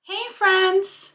Hey friends!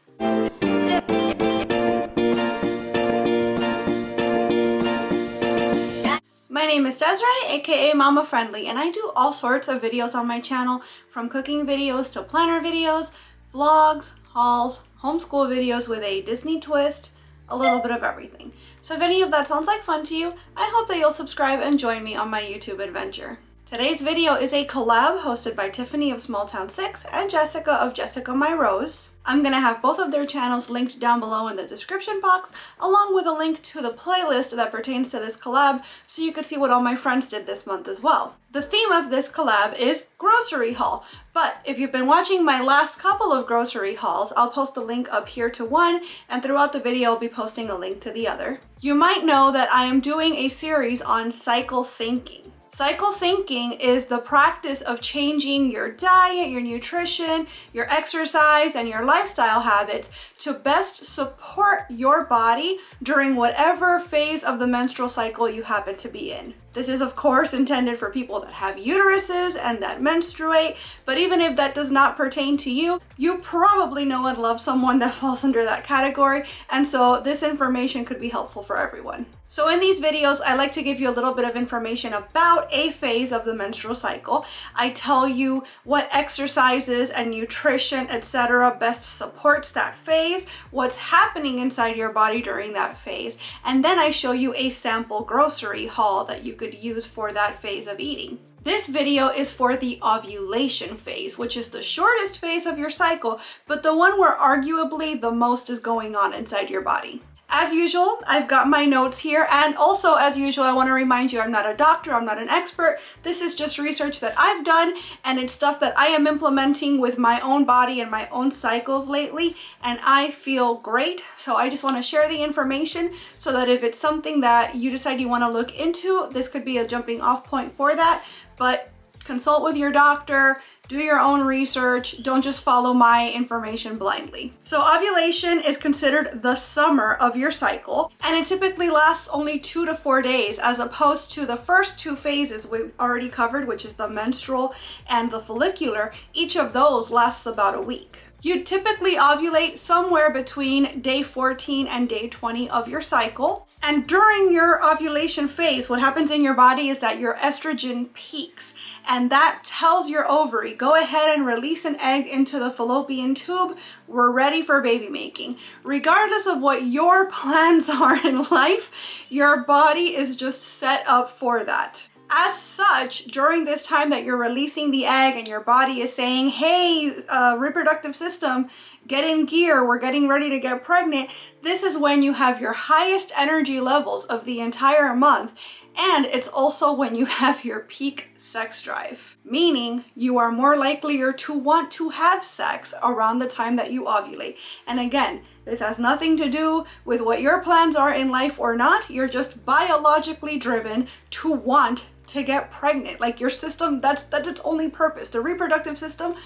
My name is Desiree, aka Mama Friendly, and I do all sorts of videos on my channel, from cooking videos to planner videos, vlogs, hauls, homeschool videos with a Disney twist, a little bit of everything. So if any of that sounds like fun to you, I hope that you'll subscribe and join me on my YouTube adventure. Today's video is a collab hosted by Tiffany of Small Town 6 and Jessica of Jessica My Rose. I'm going to have both of their channels linked down below in the description box, along with a link to the playlist that pertains to this collab, so you could see what all my friends did this month as well. The theme of this collab is grocery haul, but if you've been watching my last couple of grocery hauls, I'll post a link up here to one, and throughout the video I'll be posting a link to the other. You might know that I am doing a series on cycle syncing. Cycle syncing is the practice of changing your diet, your nutrition, your exercise, and your lifestyle habits to best support your body during whatever phase of the menstrual cycle you happen to be in. This is of course intended for people that have uteruses and that menstruate, but even if that does not pertain to you, you probably know and love someone that falls under that category, and so this information could be helpful for everyone. So in these videos, I like to give you a little bit of information about a phase of the menstrual cycle. I tell you what exercises and nutrition, etc. best supports that phase, what's happening inside your body during that phase, and then I show you a sample grocery haul that you could use for that phase of eating. This video is for the ovulation phase, which is the shortest phase of your cycle, but the one where arguably the most is going on inside your body. As usual, I've got my notes here, and also as usual, I want to remind you I'm not a doctor, I'm not an expert. This is just research that I've done, and it's stuff that I am implementing with my own body and my own cycles lately, and I feel great. So I just want to share the information so that if it's something that you decide you want to look into, this could be a jumping off point for that. But consult with your doctor, do your own research, don't just follow my information blindly. So ovulation is considered the summer of your cycle, and it typically lasts only 2 to 4 days, as opposed to the first two phases we already covered, which is the menstrual and the follicular. Each of those lasts about a week. You typically ovulate somewhere between day 14 and day 20 of your cycle. And during your ovulation phase, what happens in your body is that your estrogen peaks, and that tells your ovary, go ahead and release an egg into the fallopian tube. We're ready for baby making. Regardless of what your plans are in life, your body is just set up for that. As such, during this time that you're releasing the egg and your body is saying, hey, reproductive system, get in gear, we're getting ready to get pregnant, this is when you have your highest energy levels of the entire month. And it's also when you have your peak sex drive, meaning you are more likelier to want to have sex around the time that you ovulate. And again, this has nothing to do with what your plans are in life or not. You're just biologically driven to want to get pregnant. Like your system, that's its only purpose. The reproductive system,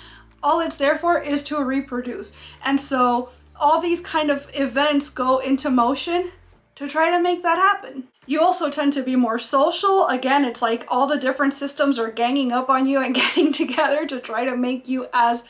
all it's there for is to reproduce. And so all these kind of events go into motion to try to make that happen. You also tend to be more social. Again, it's like all the different systems are ganging up on you and getting together to try to make you as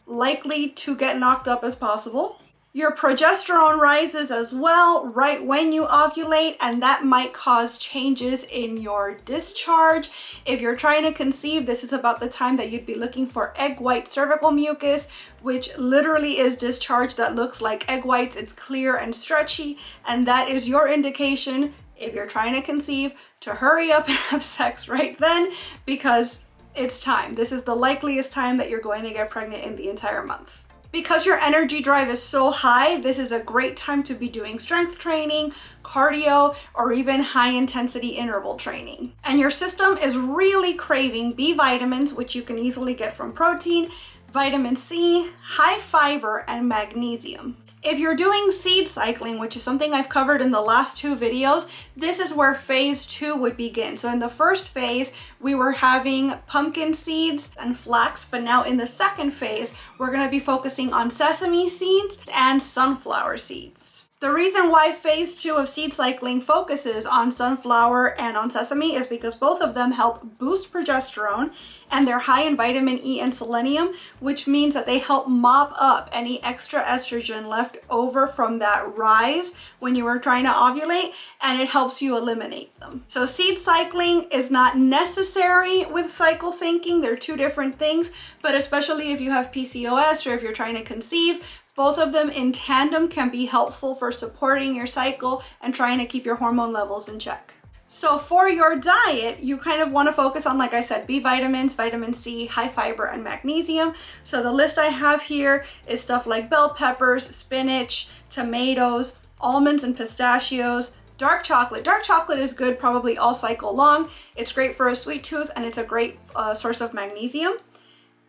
likely to get knocked up as possible. Your progesterone rises as well right when you ovulate, and that might cause changes in your discharge. If you're trying to conceive, this is about the time that you'd be looking for egg white cervical mucus, which literally is discharge that looks like egg whites. It's clear and stretchy, and that is your indication, if you're trying to conceive, to hurry up and have sex right then, because it's time. This is the likeliest time that you're going to get pregnant in the entire month. Because your energy drive is so high, this is a great time to be doing strength training, cardio, or even high intensity interval training. And your system is really craving B vitamins, which you can easily get from protein, vitamin C, high fiber, and magnesium. If you're doing seed cycling, which is something I've covered in the last two videos, this is where phase 2 would begin. So in the first phase, we were having pumpkin seeds and flax, but now in the second phase, we're going to be focusing on sesame seeds and sunflower seeds. The reason why phase 2 of seed cycling focuses on sunflower and on sesame is because both of them help boost progesterone, and they're high in vitamin E and selenium, which means that they help mop up any extra estrogen left over from that rise when you were trying to ovulate, and it helps you eliminate them. So seed cycling is not necessary with cycle syncing. They're two different things, but especially if you have PCOS or if you're trying to conceive, both of them in tandem can be helpful for supporting your cycle and trying to keep your hormone levels in check. So for your diet, you kind of want to focus on, like I said, B vitamins, vitamin C, high fiber, and magnesium. So the list I have here is stuff like bell peppers, spinach, tomatoes, almonds and pistachios, dark chocolate. Dark chocolate is good probably all cycle long. It's great for a sweet tooth, and it's a great source of magnesium.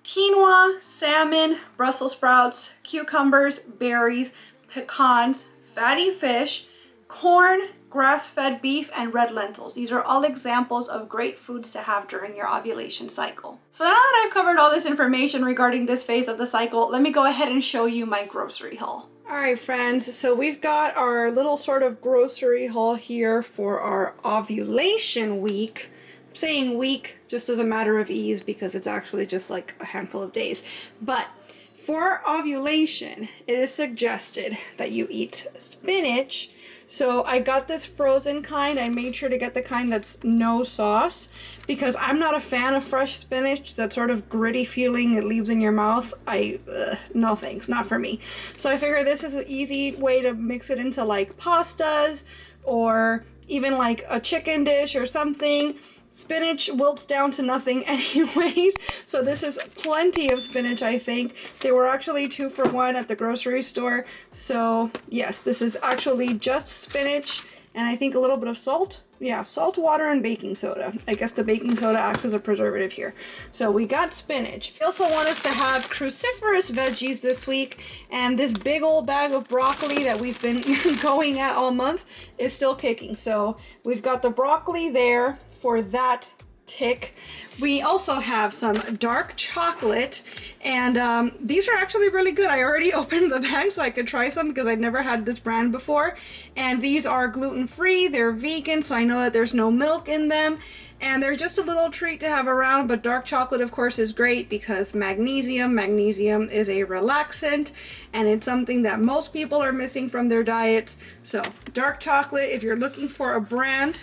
Quinoa, salmon, Brussels sprouts, cucumbers, berries, pecans, fatty fish, corn, grass-fed beef, and red lentils. These are all examples of great foods to have during your ovulation cycle. So now that I've covered all this information regarding this phase of the cycle, let me go ahead and show you my grocery haul. All right, friends, so we've got our little sort of grocery haul here for our ovulation week. I'm saying week just as a matter of ease because it's actually just like a handful of days. But for ovulation, it is suggested that you eat spinach. So I got this frozen kind. I made sure to get the kind that's no sauce because I'm not a fan of fresh spinach. That sort of gritty feeling it leaves in your mouth. No thanks, not for me. So I figured this is an easy way to mix it into like pastas or even like a chicken dish or something. Spinach wilts down to nothing anyways, so this is plenty of spinach, I think. They were actually 2 for 1 at the grocery store, so yes, this is actually just spinach and I think a little bit of salt. Yeah, salt, water, and baking soda. I guess the baking soda acts as a preservative here. So we got spinach. We also want us to have cruciferous veggies this week, and this big old bag of broccoli that we've been going at all month is still kicking. So we've got the broccoli there for that tick. We also have some dark chocolate, and these are actually really good. I already opened the bag so I could try some because I'd never had this brand before, and these are gluten-free, they're vegan, so I know that there's no milk in them, and they're just a little treat to have around. But dark chocolate, of course, is great because magnesium is a relaxant, and it's something that most people are missing from their diets. So dark chocolate, if you're looking for a brand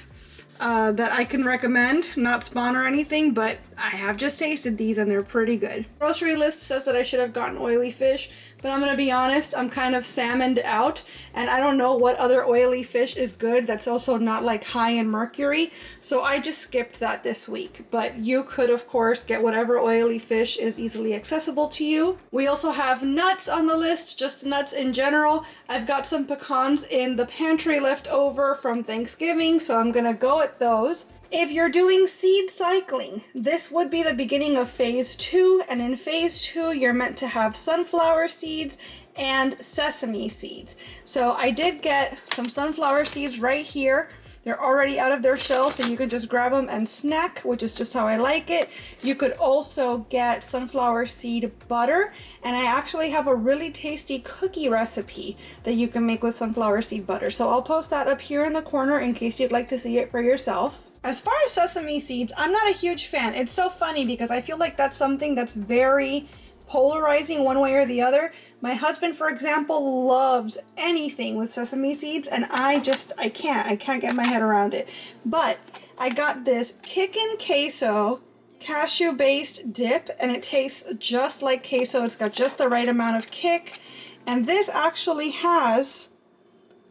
that I can recommend, not spawn or anything, but I have just tasted these and they're pretty good. Grocery list says that I should have gotten oily fish, but I'm gonna be honest, I'm kind of salmoned out and I don't know what other oily fish is good that's also not like high in mercury, so I just skipped that this week. But you could of course get whatever oily fish is easily accessible to you. We also have nuts on the list, just nuts in general. I've got some pecans in the pantry left over from Thanksgiving, so I'm gonna go at those. If you're doing seed cycling, this would be the beginning of phase 2, and in phase 2 you're meant to have sunflower seeds and sesame seeds. So I did get some sunflower seeds right here. They're already out of their shell, so you can just grab them and snack, which is just how I like it. You could also get sunflower seed butter, and I actually have a really tasty cookie recipe that you can make with sunflower seed butter. So I'll post that up here in the corner in case you'd like to see it for yourself. As far as sesame seeds, I'm not a huge fan. It's so funny because I feel like that's something that's very polarizing one way or the other. My husband, for example, loves anything with sesame seeds, and I can't get my head around it. But I got this Kickin' Queso cashew-based dip, and it tastes just like queso. It's got just the right amount of kick, and this actually has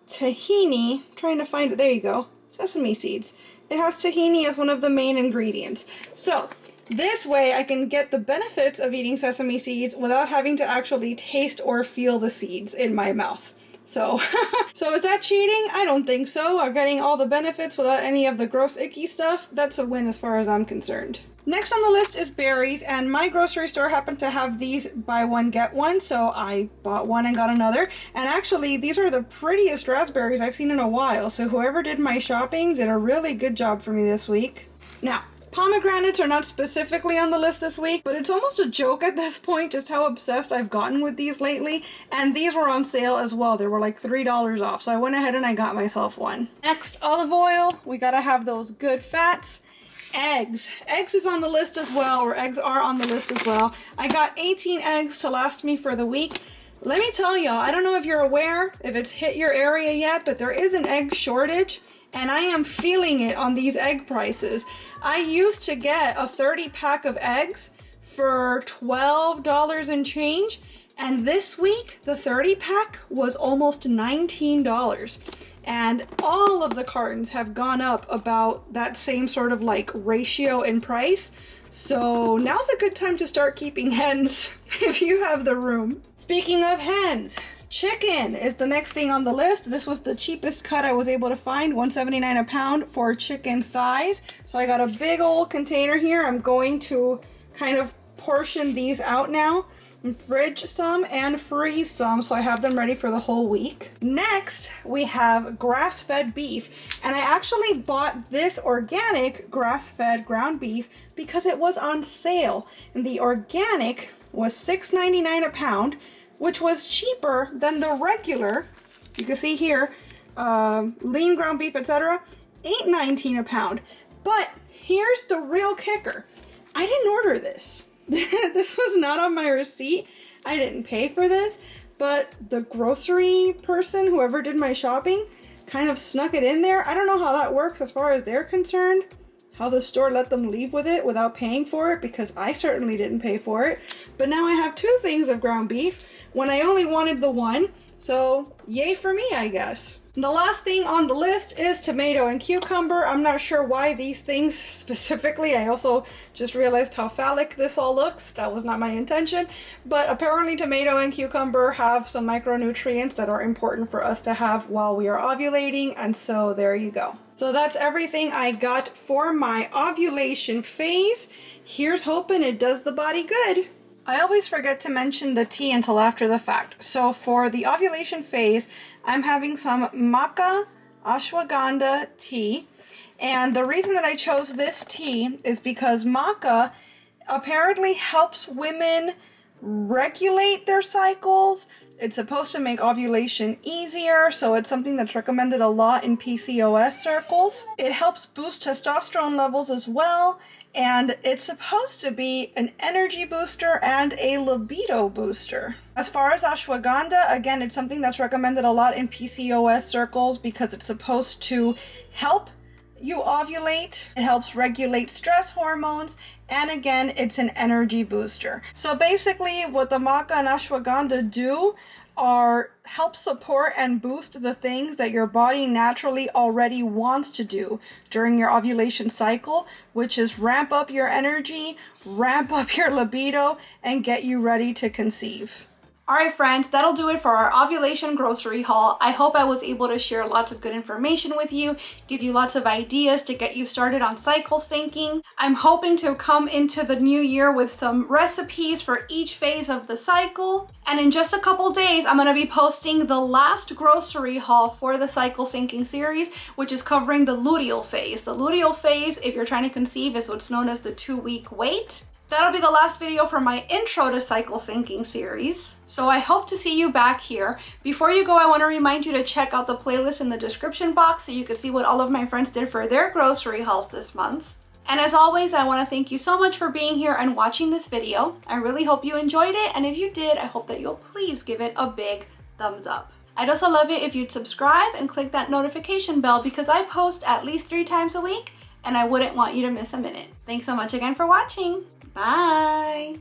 tahini. I'm trying to find it. There you go. Sesame seeds. It has tahini as one of the main ingredients. So this way I can get the benefits of eating sesame seeds without having to actually taste or feel the seeds in my mouth. So, so is that cheating? I don't think so. Or getting all the benefits without any of the gross icky stuff? That's a win as far as I'm concerned. Next on the list is berries, and my grocery store happened to have these buy one get one, so I bought one and got another. And actually, these are the prettiest raspberries I've seen in a while, so whoever did my shopping did a really good job for me this week. Now, Pomegranates are not specifically on the list this week, but it's almost a joke at this point just how obsessed I've gotten with these lately. And these were on sale as well. They were like $3 off. So I went ahead and I got myself one. Next, olive oil. We gotta have those good fats. Eggs. Eggs is on the list as well, or eggs are on the list as well. I got 18 eggs to last me for the week. Let me tell y'all, I don't know if you're aware, if it's hit your area yet, but there is an egg shortage. And I am feeling it on these egg prices. I used to get a 30 pack of eggs for $12 and change. And this week, the 30 pack was almost $19. And all of the cartons have gone up about that same sort of like ratio in price. So now's a good time to start keeping hens if you have the room. Speaking of hens, chicken is the next thing on the list. This was the cheapest cut I was able to find, $1.79 a pound for chicken thighs. So I got a big old container here. I'm going to kind of portion these out now and fridge some and freeze some so I have them ready for the whole week. Next, we have grass-fed beef. And I actually bought this organic grass-fed ground beef because it was on sale. And the organic was $6.99 a pound, which was cheaper than the regular, you can see here, lean ground beef, etc., $8.19 a pound. But here's the real kicker. I didn't order this. This was not on my receipt. I didn't pay for this, but the grocery person, whoever did my shopping, kind of snuck it in there. I don't know how that works as far as they're concerned, how the store let them leave with it without paying for it, because I certainly didn't pay for it. But now I have 2 things of ground beef when I only wanted the one, so yay for me, I guess. The last thing on the list is tomato and cucumber. I'm not sure why these things specifically. I also just realized how phallic this all looks. That was not my intention. But apparently tomato and cucumber have some micronutrients that are important for us to have while we are ovulating. And so there you go. So that's everything I got for my ovulation phase. Here's hoping it does the body good. I always forget to mention the tea until after the fact. So for the ovulation phase, I'm having some maca ashwagandha tea. And the reason that I chose this tea is because maca apparently helps women regulate their cycles. It's supposed to make ovulation easier, so it's something that's recommended a lot in PCOS circles. It helps boost testosterone levels as well, and it's supposed to be an energy booster and a libido booster. As far as ashwagandha, again, it's something that's recommended a lot in PCOS circles because it's supposed to help you ovulate. It helps regulate stress hormones, and again, it's an energy booster. So basically what the maca and ashwagandha do are help support and boost the things that your body naturally already wants to do during your ovulation cycle, which is ramp up your energy, ramp up your libido, and get you ready to conceive. Alright friends, that'll do it for our ovulation grocery haul. I hope I was able to share lots of good information with you, give you lots of ideas to get you started on cycle syncing. I'm hoping to come into the new year with some recipes for each phase of the cycle. And in just a couple days, I'm going to be posting the last grocery haul for the cycle syncing series, which is covering the luteal phase. The luteal phase, if you're trying to conceive, is what's known as the 2-week wait. That'll be the last video for my intro to cycle syncing series. So I hope to see you back here. Before you go, I want to remind you to check out the playlist in the description box so you can see what all of my friends did for their grocery hauls this month. And as always, I want to thank you so much for being here and watching this video. I really hope you enjoyed it, and if you did, I hope that you'll please give it a big thumbs up. I'd also love it if you'd subscribe and click that notification bell because I post at least 3 times a week and I wouldn't want you to miss a minute. Thanks so much again for watching. Bye!